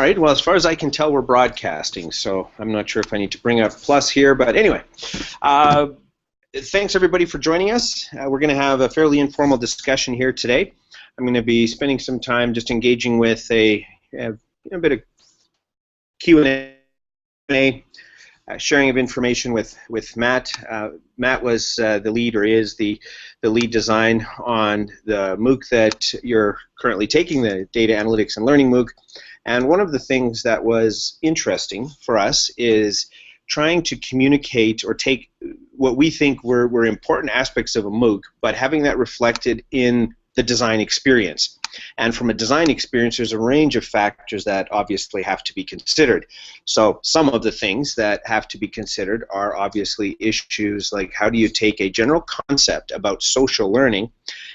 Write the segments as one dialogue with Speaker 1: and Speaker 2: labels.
Speaker 1: All right, well, as far as I can tell, we're broadcasting, so I'm not sure if I need to bring up plus here, but anyway. Thanks, everybody, for joining us. We're going to have a fairly informal discussion here today. I'm going to be spending some time just engaging with a bit of Q&A, sharing of information with Matt. Matt was the lead, or is the lead design on the MOOC that you're currently taking, the Data Analytics and Learning MOOC. And one of the things that was interesting for us is trying to communicate or take what we think were important aspects of a MOOC, but having that reflected in the design experience. And from a design experience, there's a range of factors that obviously have to be considered. So some of the things that have to be considered are obviously issues like how do you take a general concept about social learning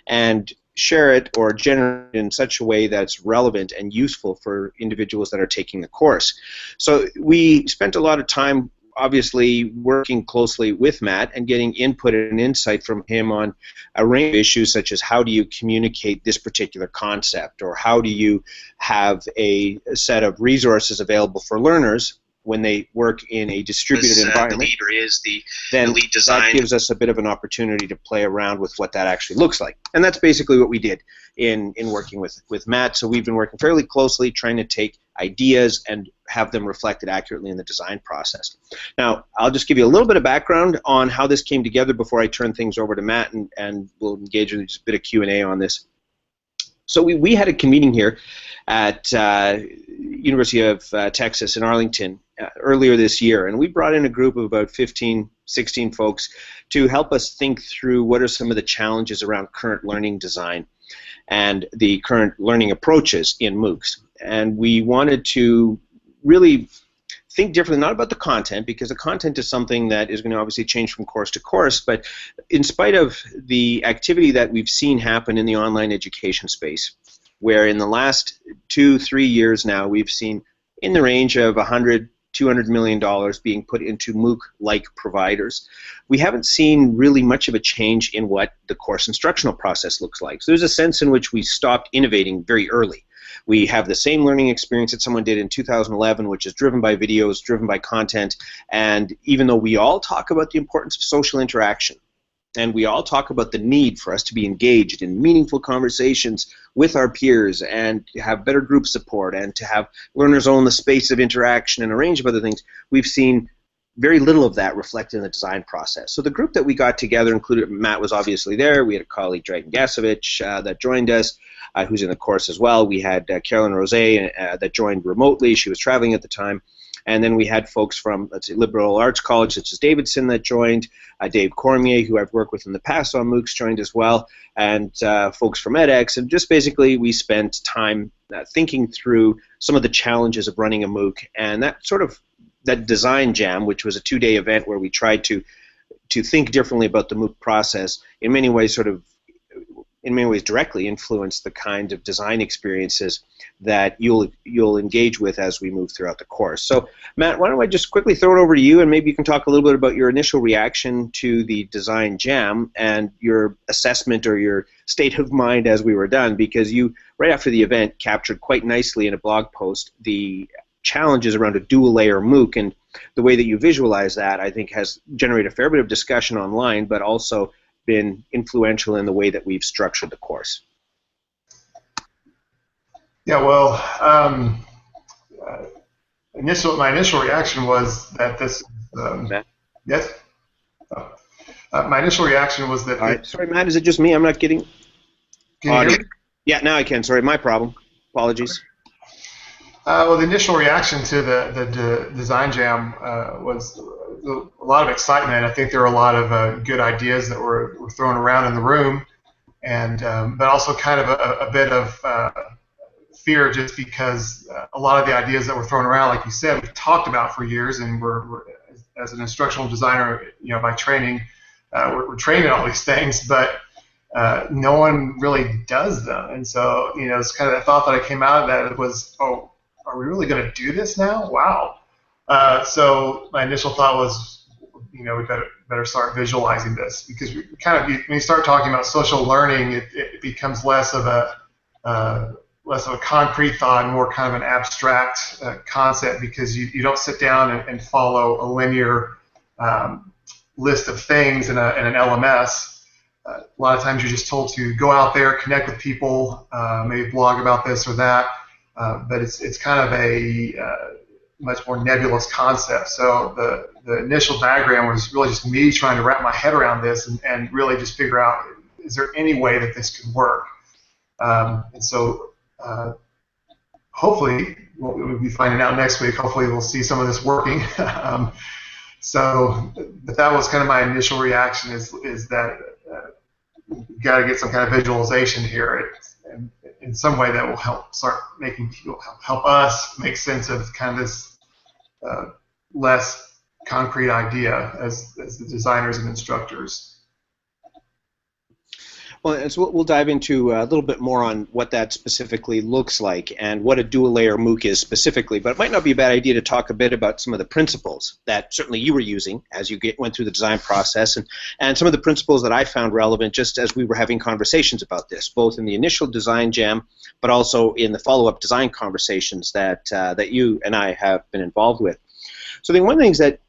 Speaker 1: and share it or generate it in such a way that's relevant and useful for individuals that are taking the course. So we spent a lot of time obviously working closely with Matt and getting input and insight from him on a range of issues such as how do you communicate this particular concept, or how do you have a set of resources available for learners when they work in a distributed environment.
Speaker 2: The leader is the
Speaker 1: lead design. That gives us a bit of an opportunity to play around with what that actually looks like. And that's basically what we did in working with Matt. So we've been working fairly closely trying to take ideas and have them reflected accurately in the design process. Now, I'll just give you a little bit of background on how this came together before I turn things over to Matt, and we'll engage in just a bit of Q&A on this. So we had a meeting here at University of Texas in Arlington earlier this year, and we brought in a group of about 15, 16 folks to help us think through what are some of the challenges around current learning design and the current learning approaches in MOOCs. And we wanted to really think differently, not about the content, because the content is something that is going to obviously change from course to course, but in spite of the activity that we've seen happen in the online education space, where in the last 2-3 years now we've seen in the range of $100–200 million being put into MOOC-like providers, we haven't seen really much of a change in what the course instructional process looks like. So there's a sense in which we stopped innovating very early. We have the same learning experience that someone did in 2011, which is driven by videos, driven by content, and even though we all talk about the importance of social interaction, and we all talk about the need for us to be engaged in meaningful conversations with our peers and to have better group support and to have learners own the space of interaction and a range of other things, we've seen very little of that reflected in the design process. So the group that we got together included, Matt was obviously there, we had a colleague, Dragan Gasevich, that joined us, who's in the course as well. We had Carolyn Rose that joined remotely. She was traveling at the time. And then we had folks from, let's say, Liberal Arts College, such as Davidson, that joined. Dave Cormier, who I've worked with in the past on MOOCs, joined as well. And folks from edX. And just basically we spent time thinking through some of the challenges of running a MOOC. And that design jam, which was a 2-day event where we tried to think differently about the MOOC process, in many ways directly influence the kind of design experiences that you'll engage with as we move throughout the course. So, Matt, why don't I just quickly throw it over to you, and maybe you can talk a little bit about your initial reaction to the design jam and your assessment or your state of mind as we were done, because you, right after the event, captured quite nicely in a blog post the challenges around a dual-layer MOOC, and the way that you visualize that, I think, has generated a fair bit of discussion online, but also been influential in the way that we've structured the course.
Speaker 3: Yeah, well, my initial reaction was that this. Yes. My initial reaction was that.
Speaker 1: All right. Sorry, Matt. Is it just me? I'm not getting.
Speaker 3: Can you hear me?
Speaker 1: Yeah, now I can. Sorry, my problem. Apologies.
Speaker 3: Well, the initial reaction to the design jam was a lot of excitement. I think there were a lot of good ideas that were thrown around in the room, and but also kind of a bit of fear, just because a lot of the ideas that were thrown around, like you said, we've talked about for years, and we're as an instructional designer, by training, we're trained in all these things, but no one really does them. And so, it's kind of the thought that I came out of that. It was, oh, are we really going to do this now? Wow. So my initial thought was, we better start visualizing this, because when you start talking about social learning, it becomes less of a less of a concrete thought and more kind of an abstract concept, because you don't sit down and follow a linear list of things in an LMS. A lot of times you're just told to go out there, connect with people, maybe blog about this or that, but it's kind of a much more nebulous concept. So the initial diagram was really just me trying to wrap my head around this and really just figure out, is there any way that this could work? And so hopefully, we'll be finding out next week, hopefully we'll see some of this working. But that was kind of my initial reaction, is that you've got to get some kind of visualization here in some way that will help start making people, help us make sense of kind of this less concrete idea as the designers and instructors.
Speaker 1: Well, and so we'll dive into a little bit more on what that specifically looks like and what a dual-layer MOOC is specifically, but it might not be a bad idea to talk a bit about some of the principles that certainly you were using as you went through the design process, and some of the principles that I found relevant just as we were having conversations about this, both in the initial design jam, but also in the follow-up design conversations that you and I have been involved with. So I think one of the things that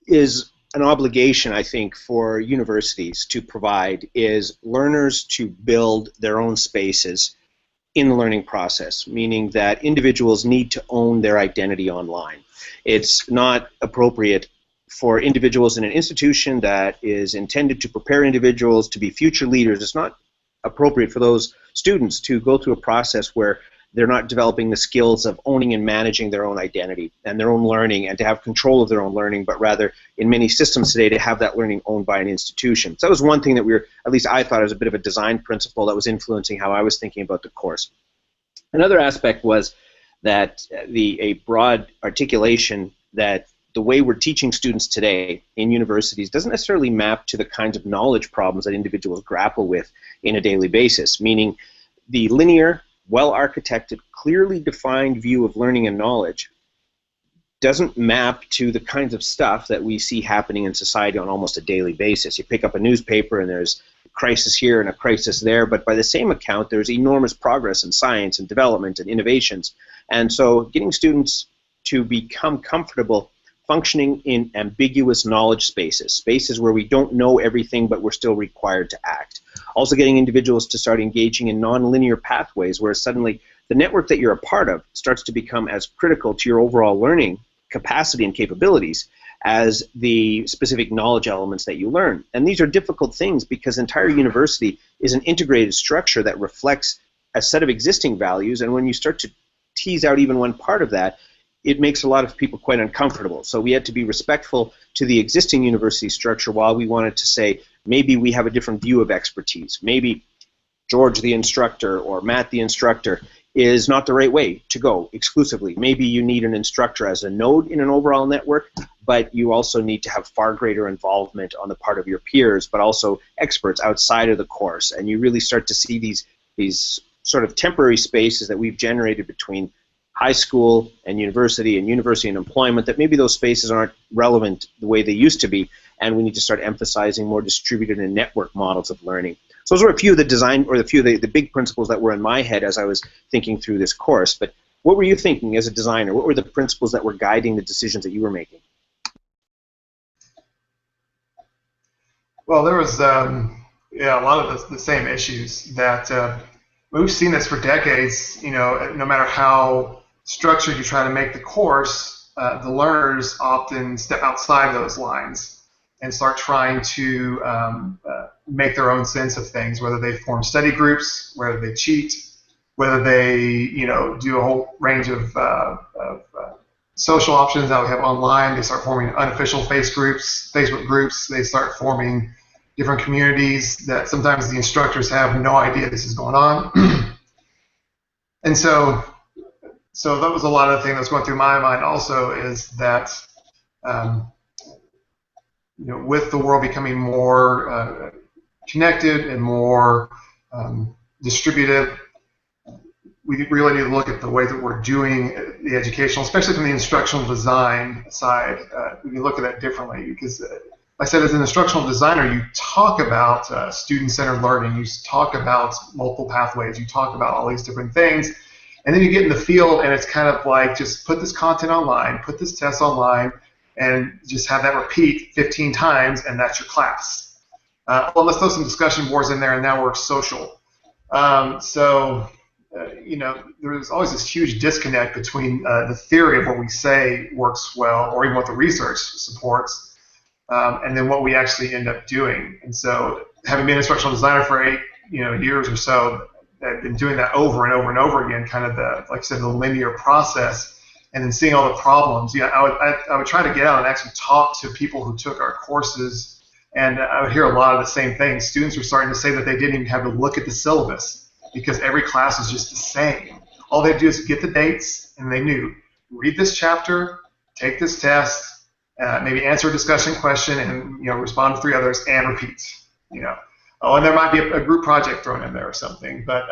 Speaker 1: is an obligation, I think, for universities to provide is learners to build their own spaces in the learning process, meaning that individuals need to own their identity online. It's not appropriate for individuals in an institution that is intended to prepare individuals to be future leaders. It's not appropriate for those students to go through a process where they're not developing the skills of owning and managing their own identity and their own learning and to have control of their own learning, but rather in many systems today to have that learning owned by an institution. So that was one thing that at least I thought was a bit of a design principle that was influencing how I was thinking about the course. Another aspect was that a broad articulation that the way we're teaching students today in universities doesn't necessarily map to the kinds of knowledge problems that individuals grapple with in a daily basis, meaning the linear, well-architected, clearly defined view of learning and knowledge doesn't map to the kinds of stuff that we see happening in society on almost a daily basis. You pick up a newspaper and there's a crisis here and a crisis there, but by the same account there's enormous progress in science and development and innovations. And so getting students to become comfortable functioning in ambiguous knowledge spaces, spaces where we don't know everything but we're still required to act. Also getting individuals to start engaging in non-linear pathways where suddenly the network that you're a part of starts to become as critical to your overall learning capacity and capabilities as the specific knowledge elements that you learn. And these are difficult things because entire university is an integrated structure that reflects a set of existing values, and when you start to tease out even one part of that, it makes a lot of people quite uncomfortable. So we had to be respectful to the existing university structure while we wanted to say maybe we have a different view of expertise. Maybe George the instructor or Matt the instructor is not the right way to go exclusively. Maybe you need an instructor as a node in an overall network, but you also need to have far greater involvement on the part of your peers, but also experts outside of the course. And you really start to see these sort of temporary spaces that we've generated between high school and university and employment, that maybe those spaces aren't relevant the way they used to be, and we need to start emphasizing more distributed and network models of learning. So those were a few of the design, or a few of the big principles that were in my head as I was thinking through this course. But what were you thinking as a designer? What were the principles that were guiding the decisions that you were making?
Speaker 3: Well, there was a lot of the same issues that we've seen this for decades. You know, no matter how structured you try to make the course, the learners often step outside those lines and start trying to make their own sense of things, whether they form study groups, whether they cheat, whether they do a whole range of social options that we have online. They start forming unofficial Facebook groups. They start forming different communities that sometimes the instructors have no idea this is going on. And so that was a lot of the thing that's going through my mind also, is that with the world becoming more connected and more distributed, we really need to look at the way that we're doing the educational, especially from the instructional design side. We can look at that differently, because I said, as an instructional designer, you talk about student-centered learning, you talk about multiple pathways, you talk about all these different things, and then you get in the field and it's kind of like, just put this content online, put this test online, and just have that repeat 15 times, and that's your class. Well, let's throw some discussion boards in there, and now we're social. You know, there's always this huge disconnect between the theory of what we say works well, or even what the research supports, and then what we actually end up doing. And so, having been an instructional designer for 8 years or so, I've been doing that over and over and over again, kind of like I said, the linear process, and then seeing all the problems. I would try to get out and actually talk to people who took our courses, and I would hear a lot of the same things. Students were starting to say that they didn't even have to look at the syllabus because every class was just the same. All they had to do is get the dates, and they knew, read this chapter, take this test, maybe answer a discussion question, and respond to 3 others, and repeat. Oh, and there might be a group project thrown in there or something, but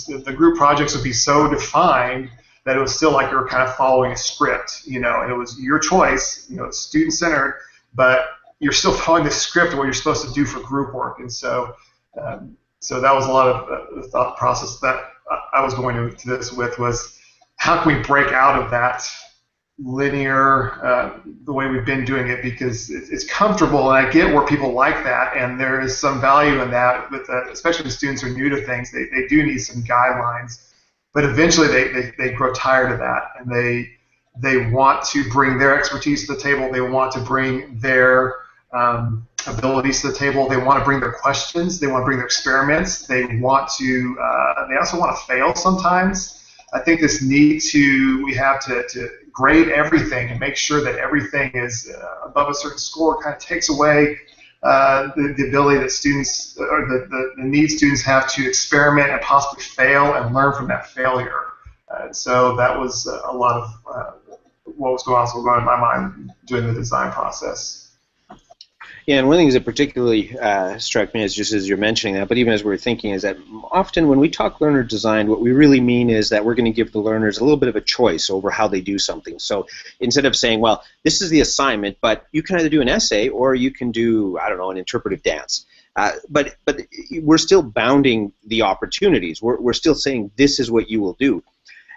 Speaker 3: the group projects would be so defined that it was still like you were kind of following a script, and it was your choice, it's student-centered, but you're still following the script of what you're supposed to do for group work. And so that was a lot of the thought process that I was going into this with, was how can we break out of that linear, the way we've been doing it, because it's comfortable, and I get where people like that, and there is some value in that, with especially when students are new to things, they do need some guidelines. But eventually they grow tired of that, and they want to bring their expertise to the table. They want to bring their abilities to the table. They want to bring their questions. They want to bring their experiments. They also want to fail sometimes. I think this need we have to grade everything and make sure that everything is above a certain score kind of takes away the ability that students, or the need students have to experiment and possibly fail and learn from that failure. So that was a lot of what was going on in my mind during the design process.
Speaker 1: Yeah, and one of the things that particularly struck me, just as you're mentioning that, but even as we were thinking, is that often when we talk learner design, what we really mean is that we're going to give the learners a little bit of a choice over how they do something. So instead of saying, well, this is the assignment, but you can either do an essay or you can do, I don't know, an interpretive dance. But we're still bounding the opportunities. We're still saying this is what you will do.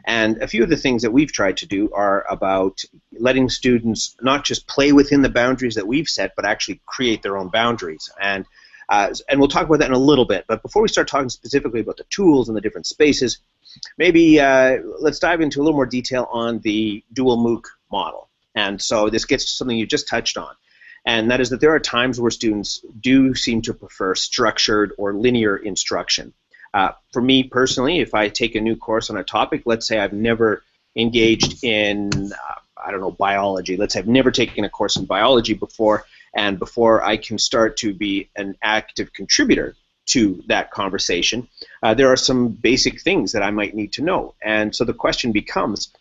Speaker 1: And a few of the things that we've tried to do are about letting students not just play within the boundaries that we've set, but actually create their own boundaries. And we'll talk about that in a little bit. But before we start talking specifically about the tools and the different spaces, maybe let's dive into a little more detail on the dual MOOC model. And so this gets to something you just touched on. And that is that there are times where students do seem to prefer structured or linear instruction. For me personally, if I take a new course on a topic, let's say I've never engaged in, I don't know, biology. Let's say I've never taken a course in biology before, and before I can start to be an active contributor to that conversation, there are some basic things that I might need to know. And so the question becomes,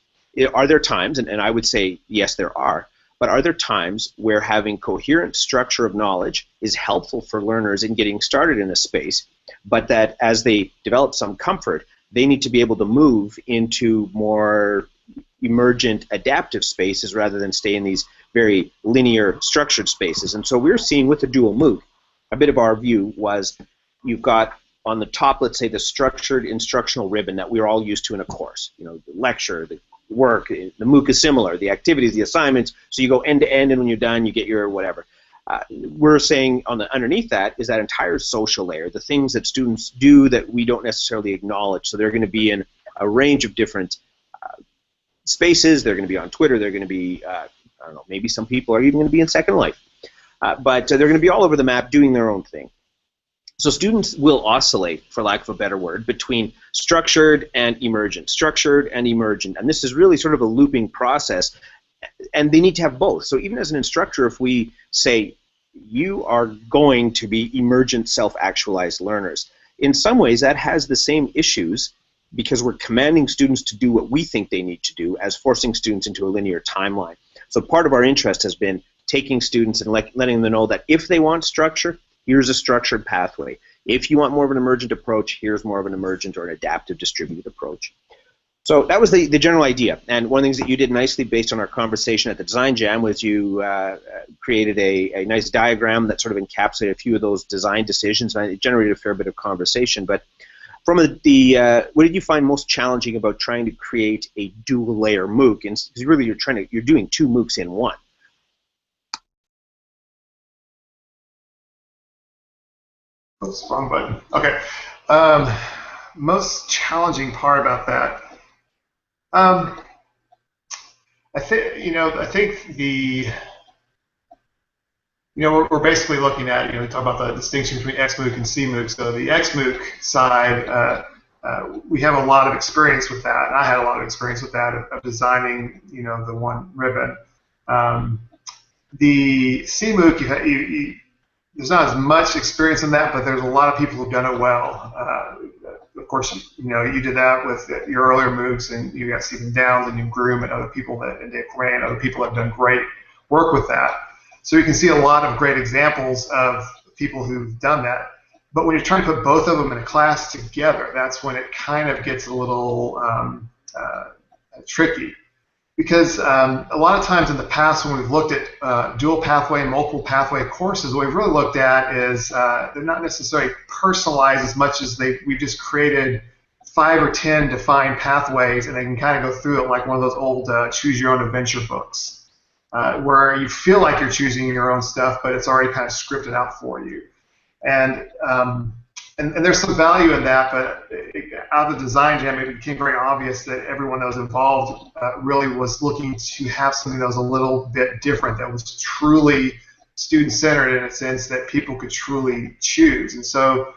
Speaker 1: are there times, and I would say yes, there are, but are there times where having coherent structure of knowledge is helpful for learners in getting started in a space, but that as they develop some comfort, they need to be able to move into more emergent adaptive spaces rather than stay in these very linear structured spaces? And so we're seeing with the dual MOOC, a bit of our view was you've got on the top, let's say, the structured instructional ribbon that we're all used to in a course. The lecture, the work, the MOOC is similar, the activities, the assignments, so you go end to end, and when you're done, you get your whatever. We're saying underneath that is that entire social layer, the things that students do that we don't necessarily acknowledge. So they're going to be in a range of different spaces. They're going to be on Twitter. They're going to be, I don't know, maybe some people are even going to be in Second Life. But they're going to be all over the map doing their own thing. So students will oscillate, for lack of a better word, between structured and emergent, and this is really sort of a looping process, and they need to have both. So even as an instructor, if we say you are going to be emergent self-actualized learners, in some ways that has the same issues because we're commanding students to do what we think they need to do as forcing students into a linear timeline. So part of our interest has been taking students and letting them know that if they want structure, here's a structured pathway. If you want more of an emergent approach, here's more of an emergent or an adaptive distributed approach. So that was the general idea. And one of the things that you did nicely based on our conversation at the Design Jam was you created a nice diagram that sort of encapsulated a few of those design decisions, and it generated a fair bit of conversation. But from what did you find most challenging about trying to create a dual layer MOOC? And because really you're doing two MOOCs in one.
Speaker 3: Oops, wrong button. Okay. Most challenging part about that. I think we're basically looking at, we talk about the distinction between XMOOC and CMOOC. So the XMOOC side, we have a lot of experience with that. And I had a lot of experience with that of designing, the one ribbon. The CMOOC, there's not as much experience in that, but there's a lot of people who've done it well. Of course, you did that with your earlier MOOCs, and you got Stephen Downs and you Groom and other people and Dave Correa and other people have done great work with that. So you can see a lot of great examples of people who've done that. But when you're trying to put both of them in a class together, that's when it kind of gets a little tricky. Because a lot of times in the past when we've looked at dual pathway and multiple pathway courses, what we've really looked at is they're not necessarily personalized as much as we've just created 5 or 10 defined pathways, and they can kind of go through it like one of those old choose your own adventure books, where you feel like you're choosing your own stuff, but it's already kind of scripted out for you. And there's some value in that, but out of the Design Jam, it became very obvious that everyone that was involved really was looking to have something that was a little bit different, that was truly student-centered in a sense that people could truly choose. And so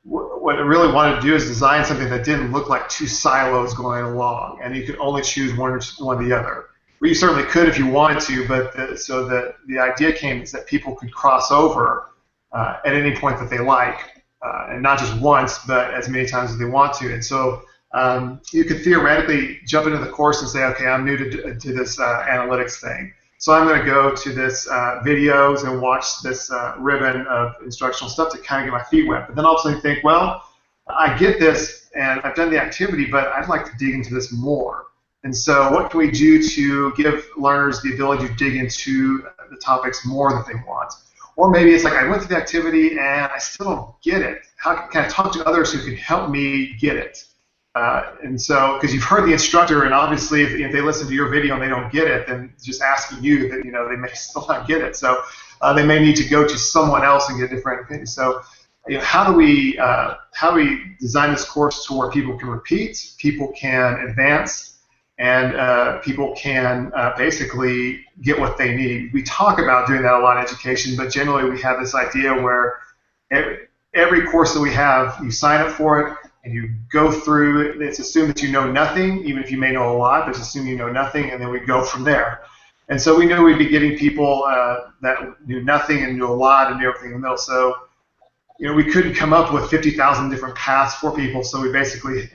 Speaker 3: what I really wanted to do is design something that didn't look like two silos going along, and you could only choose one or the other. Well, you certainly could if you wanted to, but the idea came is that people could cross over at any point that they like. And not just once, but as many times as they want to. And so you could theoretically jump into the course and say, okay, I'm new to this analytics thing. So I'm going to go to this videos and watch this ribbon of instructional stuff to kind of get my feet wet. But then also you think, well, I get this and I've done the activity, but I'd like to dig into this more. And so what can we do to give learners the ability to dig into the topics more that they want? Or maybe it's like I went through the activity and I still don't get it. How can I talk to others who can help me get it? And so, because you've heard the instructor, and obviously if they listen to your video and they don't get it, then just asking you that they may still not get it. So they may need to go to someone else and get a different opinion. So how do we design this course to where people can repeat, people can advance, and people can basically get what they need? We talk about doing that a lot in education, but generally we have this idea where every course that we have, you sign up for it, and you go through it. It's assumed that you know nothing, even if you may know a lot, but it's assumed you know nothing, and then we go from there. And so we knew we'd be getting people that knew nothing and knew a lot and knew everything in the middle. So we couldn't come up with 50,000 different paths for people, so we basically,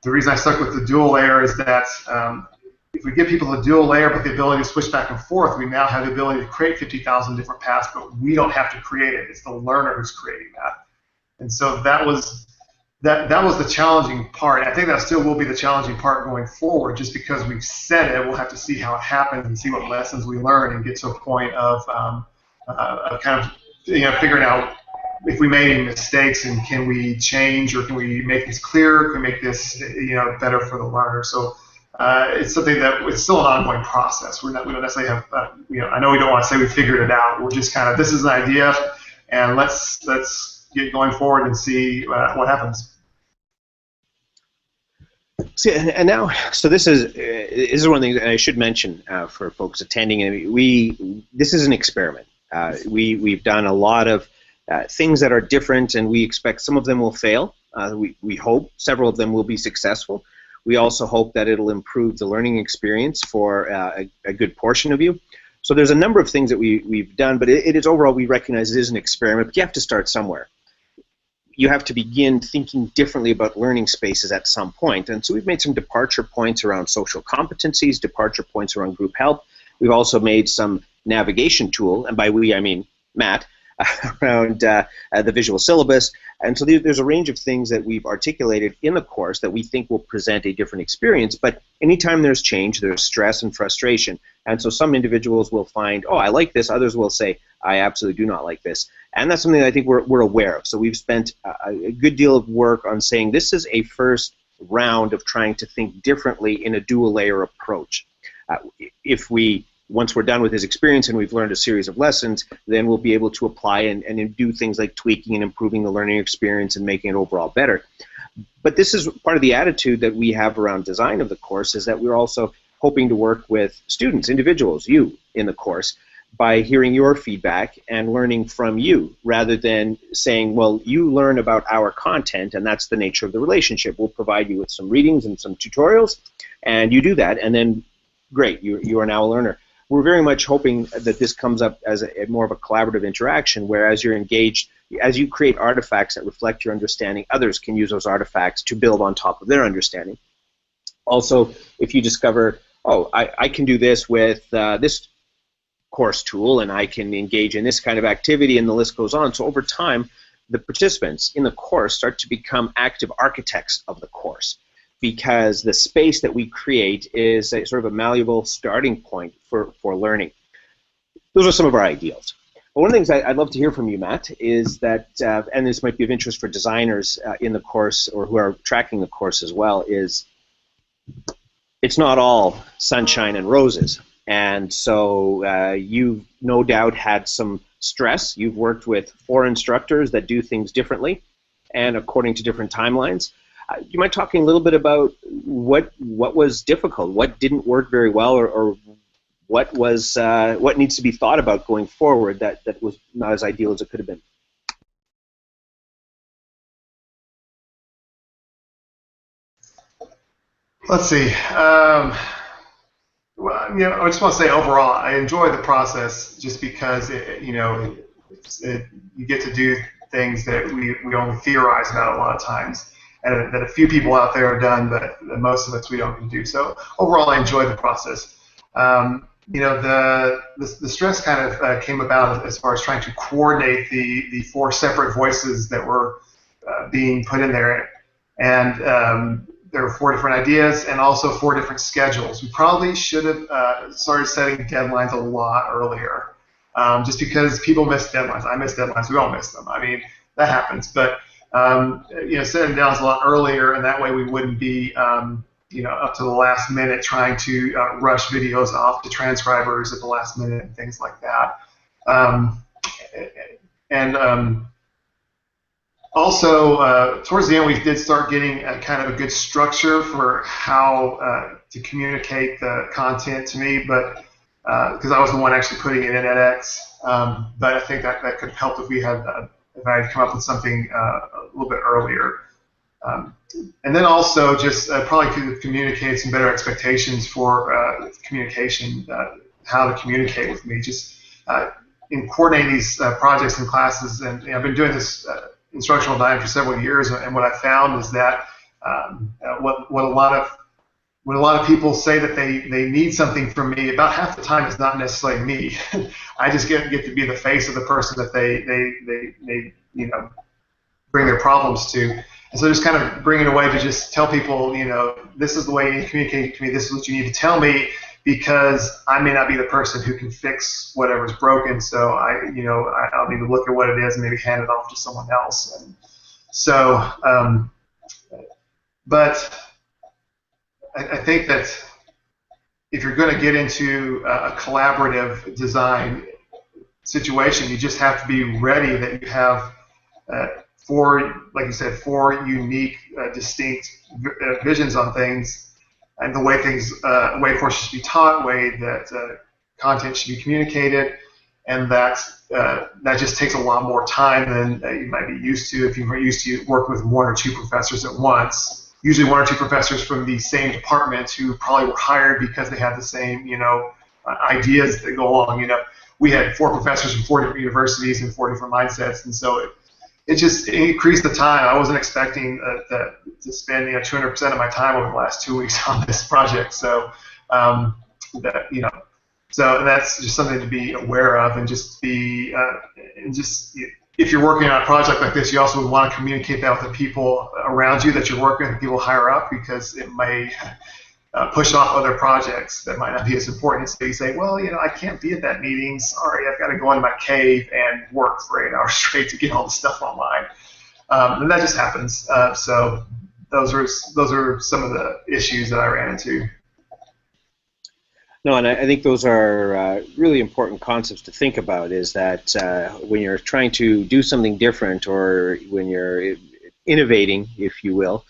Speaker 3: the reason I stuck with the dual layer is that if we give people a dual layer but the ability to switch back and forth, we now have the ability to create 50,000 different paths, but we don't have to create it. It's the learner who's creating that. And so that was the challenging part. I think that still will be the challenging part going forward, just because we've said it. We'll have to see how it happens and see what lessons we learn and get to a point of kind of figuring out if we made any mistakes and can we change, or can we make this clearer, can we make this better for the learner. So it's something that it's still an ongoing process. We don't necessarily have I know we don't want to say we figured it out. We're just kind of, this is an idea, and let's get going forward and see what happens.
Speaker 1: See, and now, so this is one thing that I should mention for folks attending. This is an experiment. We've done a lot of things that are different, and we expect some of them will fail. We hope several of them will be successful. We also hope that it'll improve the learning experience for a good portion of you. So there's a number of things that we've done, but it is overall, we recognize it is an experiment, but you have to start somewhere. You have to begin thinking differently about learning spaces at some point. And so we've made some departure points around social competencies, departure points around group help. We've also made some navigation tool, and by we I mean Matt, around the visual syllabus. And so there's a range of things that we've articulated in the course that we think will present a different experience. But anytime there's change, there's stress and frustration. And so some individuals will find, oh, I like this. Others will say, I absolutely do not like this. And that's something that I think we're aware of. So we've spent a good deal of work on saying this is a first round of trying to think differently in a dual layer approach. Once we're done with his experience and we've learned a series of lessons, then we'll be able to apply and do things like tweaking and improving the learning experience and making it overall better. But this is part of the attitude that we have around design of the course, is that we're also hoping to work with students, individuals, you in the course, by hearing your feedback and learning from you, rather than saying, well, you learn about our content and that's the nature of the relationship. We'll provide you with some readings and some tutorials and you do that, and then great, you are now a learner. We're very much hoping that this comes up as more of a collaborative interaction, where as you're engaged, as you create artifacts that reflect your understanding, others can use those artifacts to build on top of their understanding. Also, if you discover, oh, I can do this with this course tool, and I can engage in this kind of activity, and the list goes on. So over time, the participants in the course start to become active architects of the course, because the space that we create is a sort of a malleable starting point for learning. Those are some of our ideals. But one of the things I'd love to hear from you, Matt, is that, and this might be of interest for designers in the course or who are tracking the course as well, is it's not all sunshine and roses. And so you've no doubt had some stress. You've worked with 4 instructors that do things differently and according to different timelines. Do you mind talking a little bit about what was difficult, what didn't work very well, or what needs to be thought about going forward that was not as ideal as it could have been?
Speaker 3: Let's see. Well, I just want to say overall, I enjoy the process just because you get to do things that we only theorize about a lot of times, and that a few people out there are done, but most of us we don't do. So overall, I enjoy the process. The stress kind of came about as far as trying to coordinate the 4 separate voices that were being put in there, and there were 4 different ideas and also 4 different schedules. We probably should have started setting deadlines a lot earlier, just because people miss deadlines. I miss deadlines. We all miss them. I mean, that happens. But setting deadlines a lot earlier, and that way we wouldn't be up to the last minute trying to rush videos off to transcribers at the last minute and things like that. Also, towards the end, we did start getting kind of a good structure for how to communicate the content to me, but because I was the one actually putting it in edX. But I think that could have helped if if I had come up with something a little bit earlier. And then also just probably could communicate some better expectations for communication, how to communicate with me, just in coordinating these projects and classes. And I've been doing this instructional design for several years, and what I found is that when a lot of people say that they need something from me, about half the time it's not necessarily me. I just get to be the face of the person that they bring their problems to. And so just kind of bringing a way to just tell people, this is the way you need to communicate to me, this is what you need to tell me, because I may not be the person who can fix whatever's broken, so I'll need to look at what it is and maybe hand it off to someone else. And so, but I think that if you're going to get into a collaborative design situation, you just have to be ready that you have 4, like you said, 4 unique, distinct visions on things, and the way way courses should be taught, way that content should be communicated, and that just takes a lot more time than you might be used to if you were used to work with 1 or 2 professors at once. Usually 1 or 2 professors from the same department who probably were hired because they had the same, ideas that go along. We had 4 professors from 4 different universities and 4 different mindsets, and so it just increased the time. I wasn't expecting to spend 200% of my time over the last 2 weeks on this project. So So that's just something to be aware of, and just be, if you're working on a project like this, you also would want to communicate that with the people around you that you're working with, the people higher up, because it may push off other projects that might not be as important. So you say, well, I can't be at that meeting. Sorry, I've got to go into my cave and work for 8 hours straight to get all the stuff online. And that just happens. So those are some of the issues that I ran into.
Speaker 1: No, and I think those are really important concepts to think about, is that when you're trying to do something different, or when you're innovating, if you will,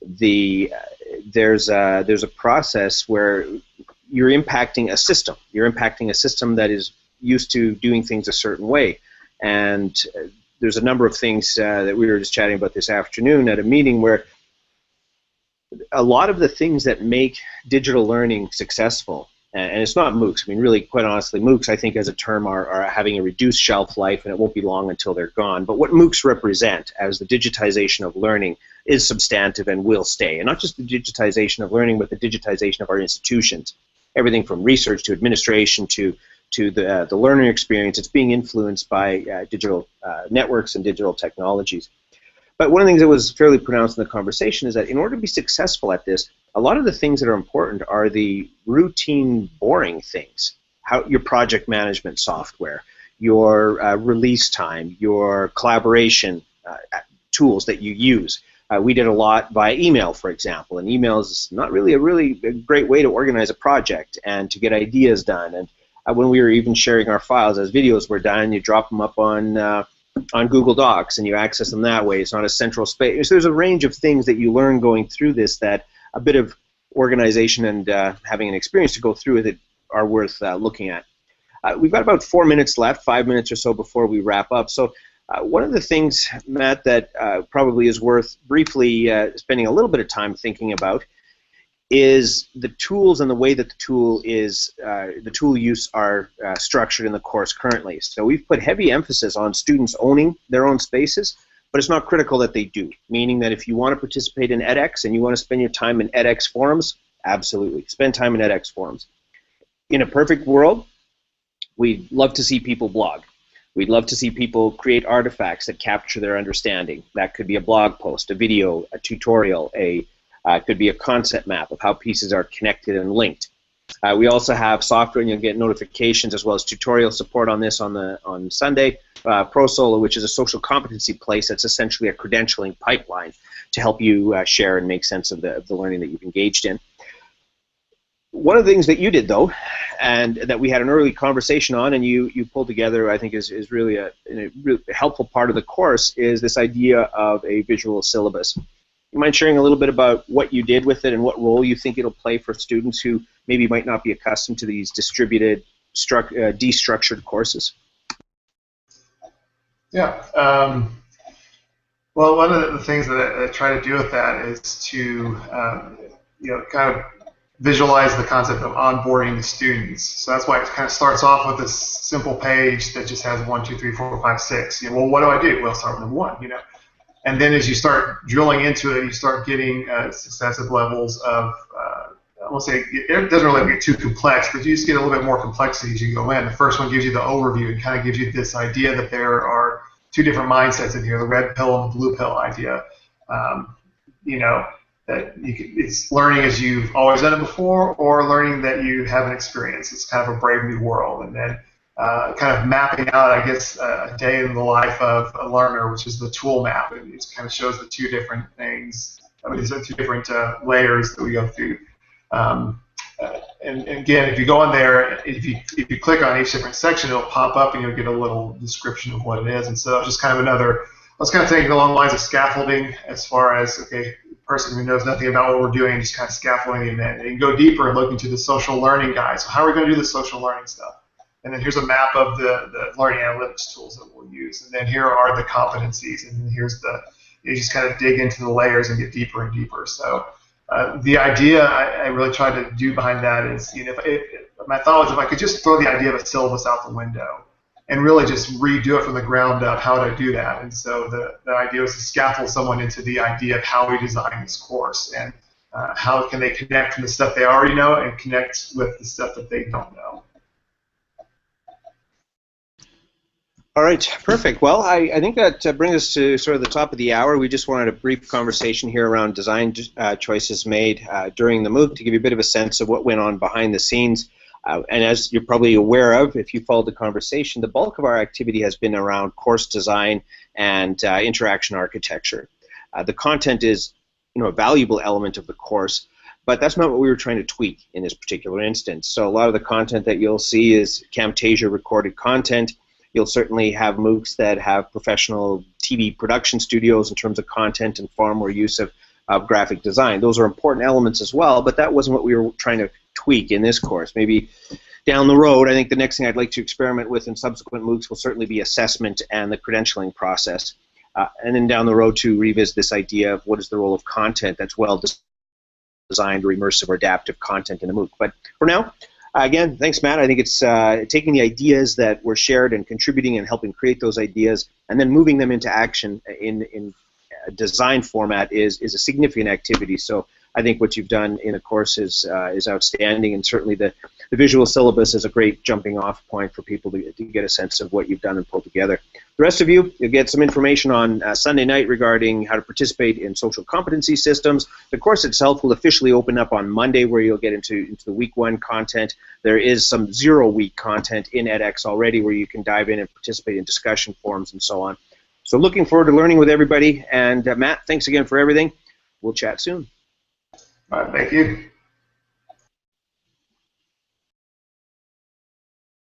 Speaker 1: there's a process where you're impacting a system. You're impacting a system that is used to doing things a certain way. And there's a number of things that we were just chatting about this afternoon at a meeting, where a lot of the things that make digital learning successful, and it's not MOOCs. I mean, really, quite honestly, MOOCs, I think, as a term, are having a reduced shelf life, and it won't be long until they're gone. But what MOOCs represent as the digitization of learning is substantive and will stay. And not just the digitization of learning, but the digitization of our institutions. Everything from research to administration to the learning experience. It's being influenced by digital networks and digital technologies. But one of the things that was fairly pronounced in the conversation is that in order to be successful at this, a lot of the things that are important are the routine, boring things. Your project management software, your release time, your collaboration tools that you use. We did a lot by email, for example, and email is not really a great way to organize a project and to get ideas done. And when we were even sharing our files as videos were done, you drop them up on Google Docs and you access them that way. It's not a central space. There's a range of things that you learn going through this that a bit of organization and having an experience to go through with it are worth looking at. We've got about 4 minutes left, 5 minutes or so before we wrap up. So one of the things, Matt, that probably is worth briefly spending a little bit of time thinking about is the tools and the way that the tool use are structured in the course currently. So we've put heavy emphasis on students owning their own spaces, but it's not critical that they do, meaning that if you want to participate in edX and you want to spend your time in edX forums, absolutely, spend time in edX forums. In a perfect world, we'd love to see people blog. We'd love to see people create artifacts that capture their understanding. That could be a blog post, a video, a tutorial, could be a concept map of how pieces are connected and linked. We also have software, and you'll get notifications as well as tutorial support on this on Sunday. ProSolo, which is a social competency place that's essentially a credentialing pipeline to help you share and make sense of the learning that you've engaged in. One of the things that you did, though, and that we had an early conversation on, and you pulled together, I think is really a helpful part of the course, is this idea of a visual syllabus. You mind sharing a little bit about what you did with it and what role you think it'll play for students who maybe might not be accustomed to these distributed, destructured courses?
Speaker 3: Yeah. Well, one of the things that I try to do with that is to, kind of visualize the concept of onboarding the students. So that's why it kind of starts off with this simple page that just has 1, 2, 3, 4, 5, 6. Well, what do I do? Well, start with number 1. And then as you start drilling into it, you start getting successive levels of, I won't say, it doesn't really get too complex, but you just get a little bit more complexity as you go in. The first one gives you the overview and kind of gives you this idea that there are 2 different mindsets in here, the red pill and the blue pill idea. That it's learning as you've always done it before, or learning that you haven't experienced. It's kind of a brave new world. And then kind of mapping out, I guess, a day in the life of a learner, which is the tool map. And it kind of shows the 2 different things. These are 2 different layers that we go through. And again, if you go in there, if you click on each different section, it'll pop up and you'll get a little description of what it is. And so it's just kind of another, I was kind of thinking along the lines of scaffolding, as far as, okay, person who knows nothing about what we're doing, just kind of scaffolding them in. And you can go deeper and look into the social learning guys. So how are we going to do the social learning stuff? And then here's a map of the learning analytics tools that we'll use. And then here are the competencies. And then here's you just kind of dig into the layers and get deeper and deeper. So the idea I really try to do behind that is, my thought was if I could just throw the idea of a syllabus out the window and really just redo it from the ground up, how would I do that? And so the idea was to scaffold someone into the idea of how we design this course and how can they connect from the stuff they already know and connect with the stuff that they don't know.
Speaker 1: All right, perfect. Well, I think that brings us to sort of the top of the hour. We just wanted a brief conversation here around design choices made during the MOOC to give you a bit of a sense of what went on behind the scenes. And as you're probably aware of, if you followed the conversation, the bulk of our activity has been around course design and interaction architecture. The content is, a valuable element of the course, but that's not what we were trying to tweak in this particular instance. So a lot of the content that you'll see is Camtasia recorded content. You'll certainly have MOOCs that have professional TV production studios in terms of content and far more use of graphic design. Those are important elements as well, but that wasn't what we were trying to tweak in this course. Maybe down the road, I think the next thing I'd like to experiment with in subsequent MOOCs will certainly be assessment and the credentialing process. And then down the road to revisit this idea of what is the role of content that's well designed or immersive or adaptive content in a MOOC. But for now, again, thanks, Matt. I think it's taking the ideas that were shared and contributing and helping create those ideas and then moving them into action in a design format is a significant activity. So I think what you've done in a course is outstanding, and certainly the visual syllabus is a great jumping off point for people to get a sense of what you've done and pulled together. The rest of you'll get some information on Sunday night regarding how to participate in social competency systems. The course itself will officially open up on Monday, where you'll get into the week 1 content. There is some 0-week content in edX already where you can dive in and participate in discussion forums and so on. So looking forward to learning with everybody. And Matt, thanks again for everything. We'll chat soon.
Speaker 3: All right, thank you.